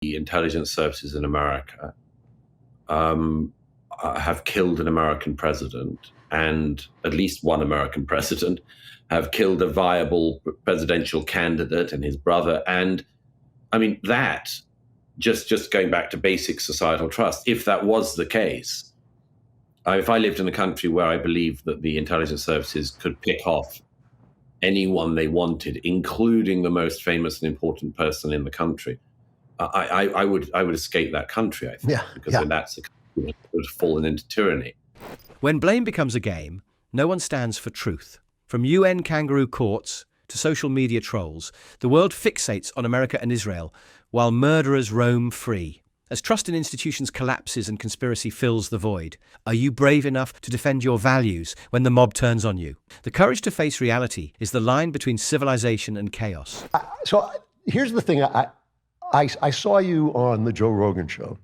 the intelligence services in America have killed an American president, and at least one American president, have killed a viable presidential candidate and his brother. And I mean, that, just going back to basic societal trust, if that was the case, if I lived in a country where I believed that the intelligence services could pick off anyone they wanted, including the most famous and important person in the country, I would escape that country, I think, because then that's the country that would have fallen into tyranny. When blame becomes a game, no one stands for truth. From UN kangaroo courts to social media trolls, the world fixates on America and Israel while murderers roam free. As trust in institutions collapses and conspiracy fills the void, are you brave enough to defend your values when the mob turns on you? The courage to face reality is the line between civilization and chaos. So here's the thing. I saw you on the Joe Rogan show,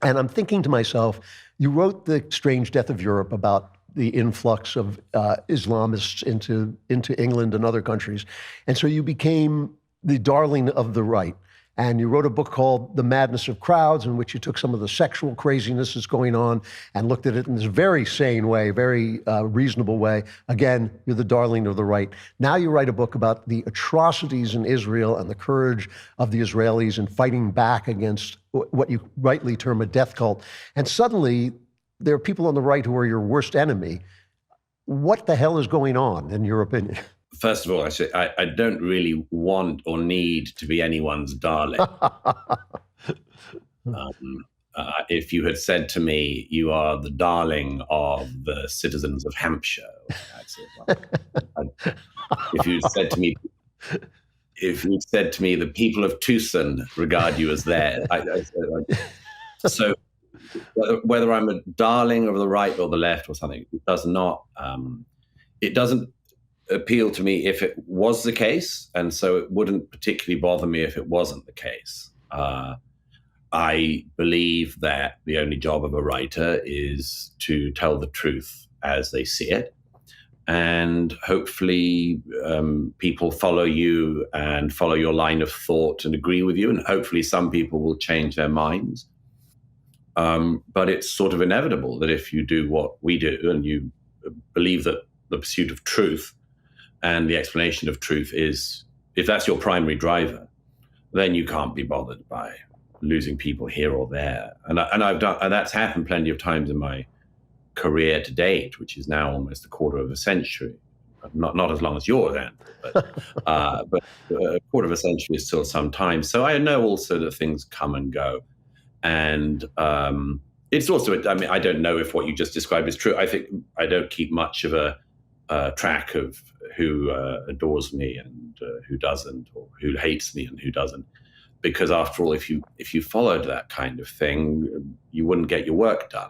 and I'm thinking to myself, you wrote The Strange Death of Europe about the influx of Islamists into England and other countries. And so you became the darling of the right. And you wrote a book called The Madness of Crowds, in which you took some of the sexual craziness that's going on and looked at it in this very sane way, very reasonable way. Again, you're the darling of the right. Now you write a book about the atrocities in Israel and the courage of the Israelis in fighting back against what you rightly term a death cult. And suddenly, there are people on the right who are your worst enemy. What the hell is going on, in your opinion? First of all, I don't really want or need to be anyone's darling. If you had said to me, you are the darling of the citizens of Hampshire, if you said to me, the people of Tucson regard you as theirs. So whether I'm a darling of the right or the left or something, it doesn't appeal to me if it was the case, and so it wouldn't particularly bother me if it wasn't the case. I believe that the only job of a writer is to tell the truth as they see it, and hopefully people follow you and follow your line of thought and agree with you, and hopefully some people will change their minds. But it's sort of inevitable that if you do what we do and you believe that the pursuit of truth and the explanation of truth is, if that's your primary driver, then you can't be bothered by losing people here or there. And that's happened plenty of times in my career to date, which is now almost a quarter of a century. Not as long as yours, Andrew, but a quarter of a century is still some time. So I know also that things come and go. And it's also, I don't know if what you just described is true. I think I don't keep much of a track of who adores me and who doesn't, or who hates me and who doesn't. Because after all, if you followed that kind of thing, you wouldn't get your work done.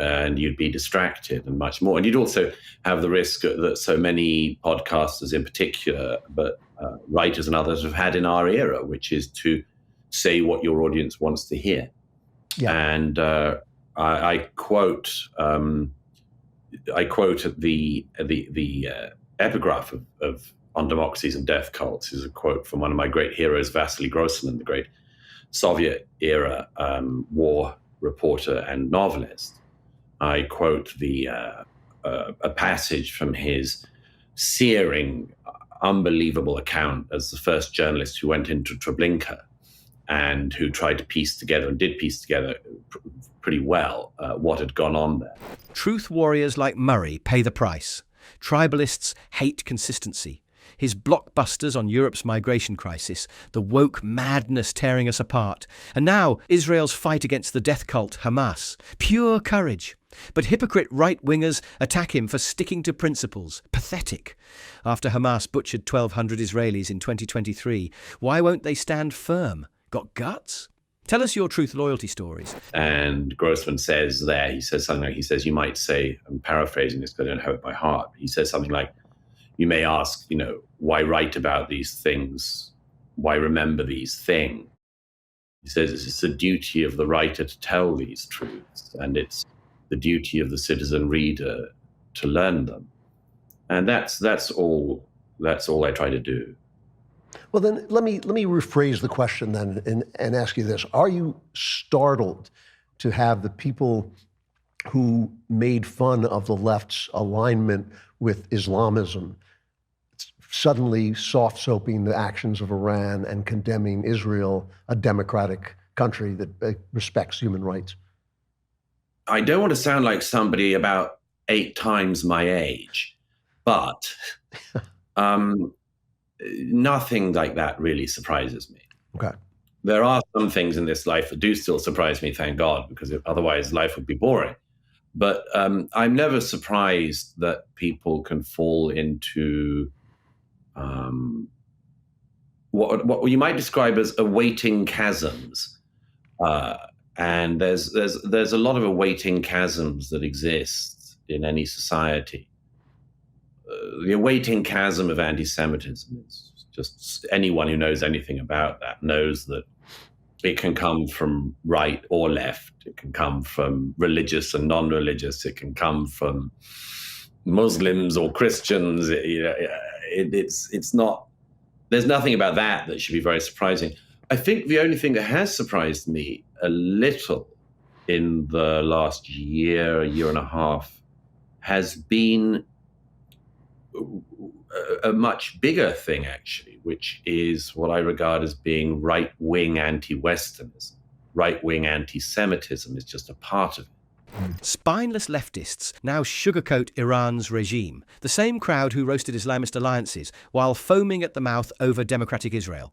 And you'd be distracted and much more. And you'd also have the risk that so many podcasters in particular, but writers and others have had in our era, which is to say what your audience wants to hear. Yeah. And I quote the epigraph of On Democracies and Death Cults is a quote from one of my great heroes, Vasily Grossman, the great Soviet-era war reporter and novelist. I quote a passage from his searing, unbelievable account as the first journalist who went into Treblinka and who tried to piece together, and did piece together pretty well, what had gone on there. Truth warriors like Murray pay the price. Tribalists hate consistency. His blockbusters on Europe's migration crisis, the woke madness tearing us apart, and now Israel's fight against the death cult Hamas. Pure courage. But hypocrite right-wingers attack him for sticking to principles. Pathetic. After Hamas butchered 1,200 Israelis in 2023, why won't they stand firm? Got guts? Tell us your truth loyalty stories. And Grossman says there, he says something like, you might say, I'm paraphrasing this because I don't have it by heart, he says something like, you may ask, why write about these things? Why remember these things? He says it's the duty of the writer to tell these truths, and it's the duty of the citizen reader to learn them. And that's all I try to do. Well, then let me rephrase the question then and ask you this: Are you startled to have the people who made fun of the left's alignment with Islamism suddenly soft-soaping the actions of Iran and condemning Israel, a democratic country that respects human rights? I don't want to sound like somebody about 8 times my age, but nothing like that really surprises me. Okay. There are some things in this life that do still surprise me, thank God, because otherwise life would be boring. But I'm never surprised that people can fall into what you might describe as awaiting chasms. And there's a lot of awaiting chasms that exist in any society. The awaiting chasm of anti-Semitism is just anyone who knows anything about that knows that it can come from right or left. It can come from religious and non-religious. It can come from Muslims or Christians. It's not. There's nothing about that should be very surprising. I think the only thing that has surprised me a little in the last year and a half, has been a much bigger thing, actually, which is what I regard as being right-wing anti-Westernism. Right-wing anti-Semitism is just a part of it. Spineless leftists now sugarcoat Iran's regime, the same crowd who roasted Islamist alliances while foaming at the mouth over democratic Israel.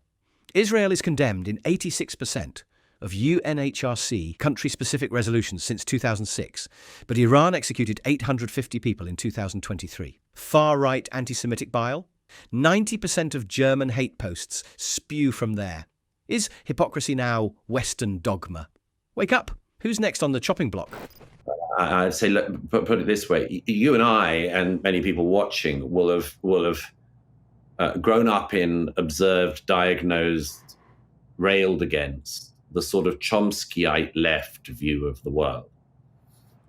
Israel is condemned in 86% of UNHRC country-specific resolutions since 2006, but Iran executed 850 people in 2023. Far-right anti-Semitic bile? 90% of German hate posts spew from there. Is hypocrisy now Western dogma? Wake up! Who's next on the chopping block? I'd say, look, put it this way: you and I, and many people watching, will have grown up in, observed, diagnosed, railed against the sort of Chomskyite left view of the world.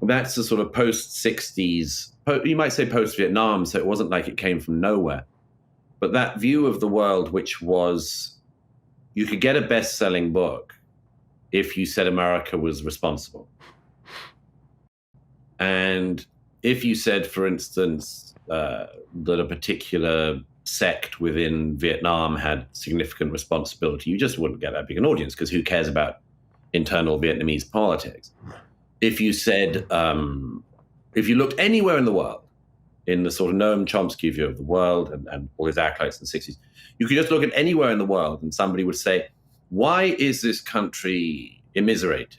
That's the sort of post-60s, you might say post-Vietnam, so it wasn't like it came from nowhere. But that view of the world, which was, you could get a best-selling book if you said America was responsible. And if you said, for instance, that a particular sect within Vietnam had significant responsibility, you just wouldn't get that big an audience, because who cares about internal Vietnamese politics? If you said, if you looked anywhere in the world, in the sort of Noam Chomsky view of the world and all his acolytes in the 60s, you could just look at anywhere in the world and somebody would say, why is this country immiserated?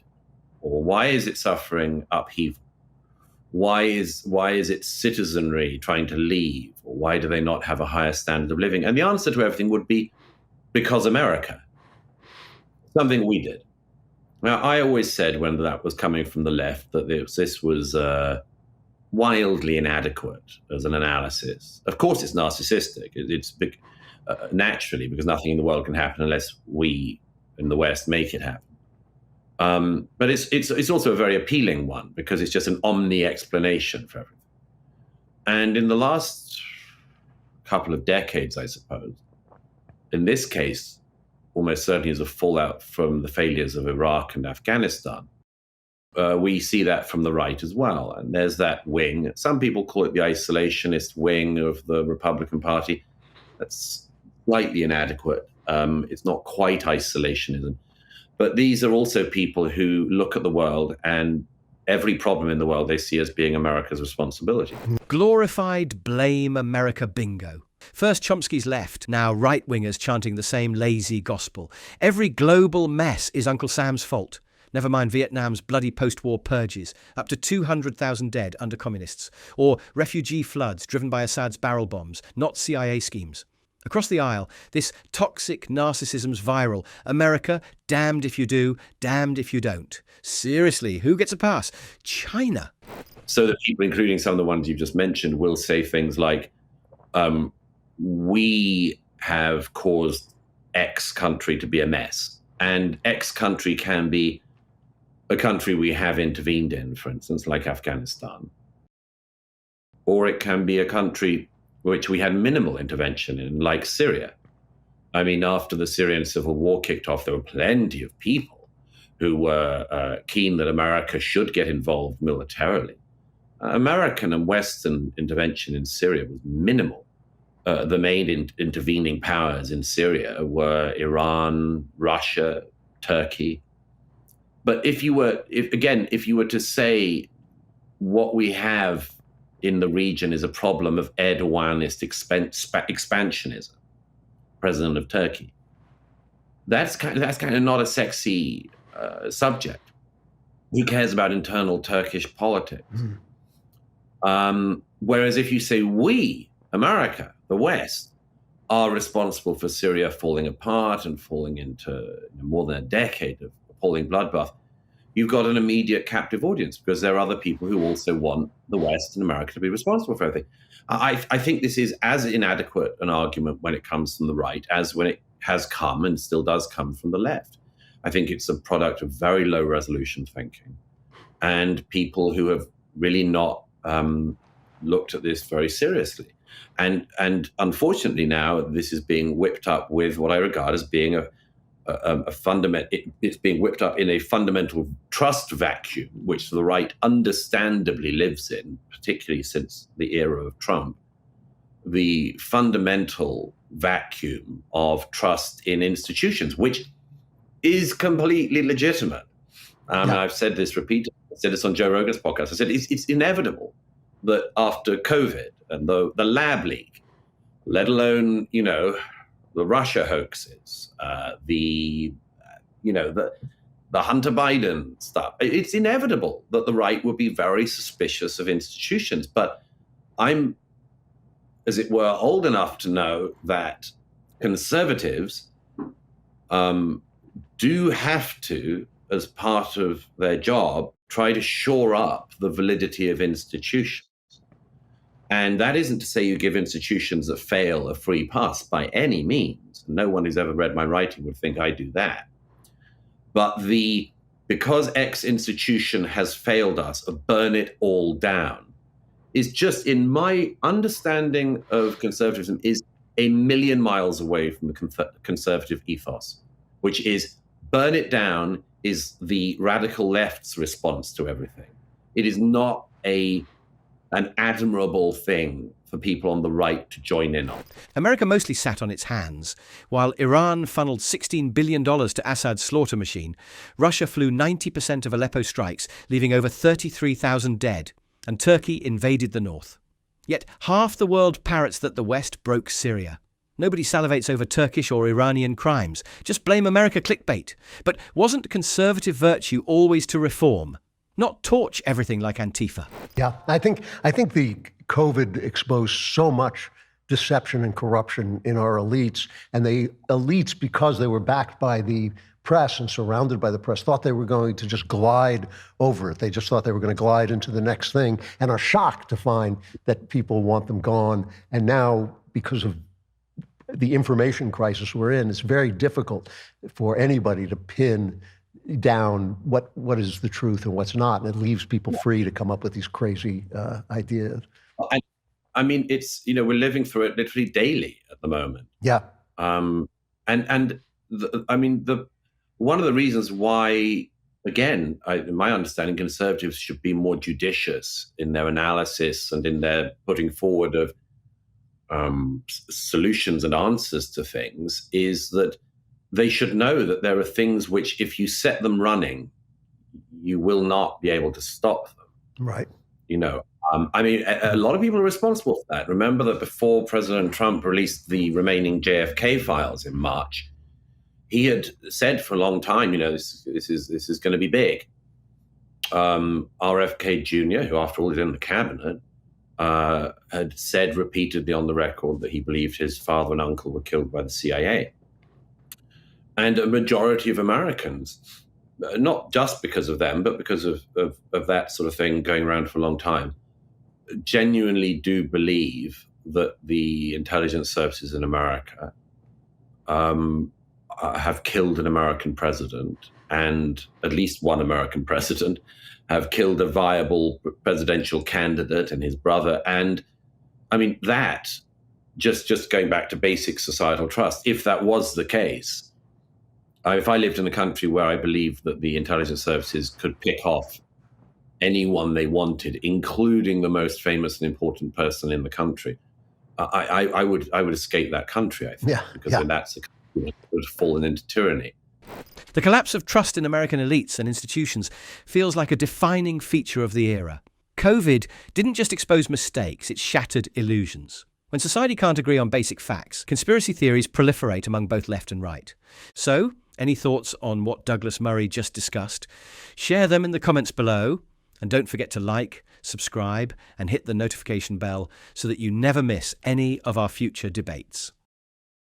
Or why is it suffering upheaval? Why is its citizenry trying to leave? Or why do they not have a higher standard of living? And the answer to everything would be, because America. Something we did. Now, I always said when that was coming from the left that this was wildly inadequate as an analysis. Of course, it's narcissistic. It's big, naturally, because nothing in the world can happen unless we in the West make it happen. But it's also a very appealing one, because it's just an omni-explanation for everything. And in the last couple of decades, I suppose, in this case, almost certainly as a fallout from the failures of Iraq and Afghanistan, we see that from the right as well. And there's that wing. Some people call it the isolationist wing of the Republican Party. That's slightly inadequate. It's not quite isolationism. But these are also people who look at the world, and every problem in the world they see as being America's responsibility. Glorified blame America bingo. First Chomsky's left, now right-wingers chanting the same lazy gospel. Every global mess is Uncle Sam's fault. Never mind Vietnam's bloody post-war purges, up to 200,000 dead under communists, or refugee floods driven by Assad's barrel bombs, not CIA schemes. Across the aisle, this toxic narcissism's viral. America, damned if you do, damned if you don't. Seriously, who gets a pass? China. So the people, including some of the ones you've just mentioned, will say things like, we have caused X country to be a mess. And X country can be a country we have intervened in, for instance, like Afghanistan. Or it can be a country which we had minimal intervention in, like Syria. I mean, after the Syrian civil war kicked off, there were plenty of people who were keen that America should get involved militarily. American and Western intervention in Syria was minimal. The main intervening powers in Syria were Iran, Russia, Turkey. But if you were to say what we have in the region is a problem of Erdoganist expansionism, president of Turkey, that's kind of not a sexy subject. Who cares about internal Turkish politics? Whereas if you say we, America, the West, are responsible for Syria falling apart and falling into more than a decade of appalling bloodbath, you've got an immediate captive audience because there are other people who also want the West and America to be responsible for everything. I think this is as inadequate an argument when it comes from the right as when it has come and still does come from the left. I think it's a product of very low resolution thinking and people who have really not looked at this very seriously. And unfortunately now this is being whipped up with what I regard as being a fundamental, it's being whipped up in a fundamental trust vacuum, which the right understandably lives in, particularly since the era of Trump, the fundamental vacuum of trust in institutions, which is completely legitimate. I've said this repeatedly. I said this on Joe Rogan's podcast. I said it's inevitable that after COVID and the lab leak, let alone, the Russia hoaxes, the Hunter Biden stuff, it's inevitable that the right will be very suspicious of institutions. But I'm, as it were, old enough to know that conservatives do have to, as part of their job, try to shore up the validity of institutions. And that isn't to say you give institutions that fail a free pass by any means. No one who's ever read my writing would think I do that. But because X institution has failed us, burn it all down, is just, in my understanding of conservatism, is a million miles away from the conservative ethos, which is burn it down is the radical left's response to everything. It is not an admirable thing for people on the right to join in on. America mostly sat on its hands. While Iran funneled $16 billion to Assad's slaughter machine, Russia flew 90% of Aleppo strikes, leaving over 33,000 dead, and Turkey invaded the north. Yet half the world parrots that the West broke Syria. Nobody salivates over Turkish or Iranian crimes. Just blame America clickbait. But wasn't conservative virtue always to reform, not torch everything like Antifa? Yeah, I think the COVID exposed so much deception and corruption in our elites, and the elites, because they were backed by the press and surrounded by the press, thought they were going to just glide over it. They just thought they were going to glide into the next thing and are shocked to find that people want them gone. And now, because of the information crisis we're in, it's very difficult for anybody to pin down what is the truth and what's not. And it leaves people free to come up with these crazy ideas. I mean, it's, we're living through it literally daily at the moment. Yeah. One of the reasons why, again, in my understanding, conservatives should be more judicious in their analysis and in their putting forward of solutions and answers to things, is that they should know that there are things which, if you set them running, you will not be able to stop them. Right. A lot of people are responsible for that. Remember that before President Trump released the remaining JFK files in March, he had said for a long time, this is going to be big. RFK Jr., who after all is in the cabinet, had said repeatedly on the record that he believed his father and uncle were killed by the CIA. And a majority of Americans, not just because of them, but because of that sort of thing going around for a long time, genuinely do believe that the intelligence services in America have killed an American president, and at least one American president, have killed a viable presidential candidate and his brother. And I mean, that just going back to basic societal trust, if that was the case, if I lived in a country where I believed that the intelligence services could pick off anyone they wanted, including the most famous and important person in the country, I would escape that country, I think, because then that's a country that would have fallen into tyranny. The collapse of trust in American elites and institutions feels like a defining feature of the era. COVID didn't just expose mistakes, it shattered illusions. When society can't agree on basic facts, conspiracy theories proliferate among both left and right. So, any thoughts on what Douglas Murray just discussed? Share them in the comments below. And don't forget to like, subscribe, and hit the notification bell so that you never miss any of our future debates.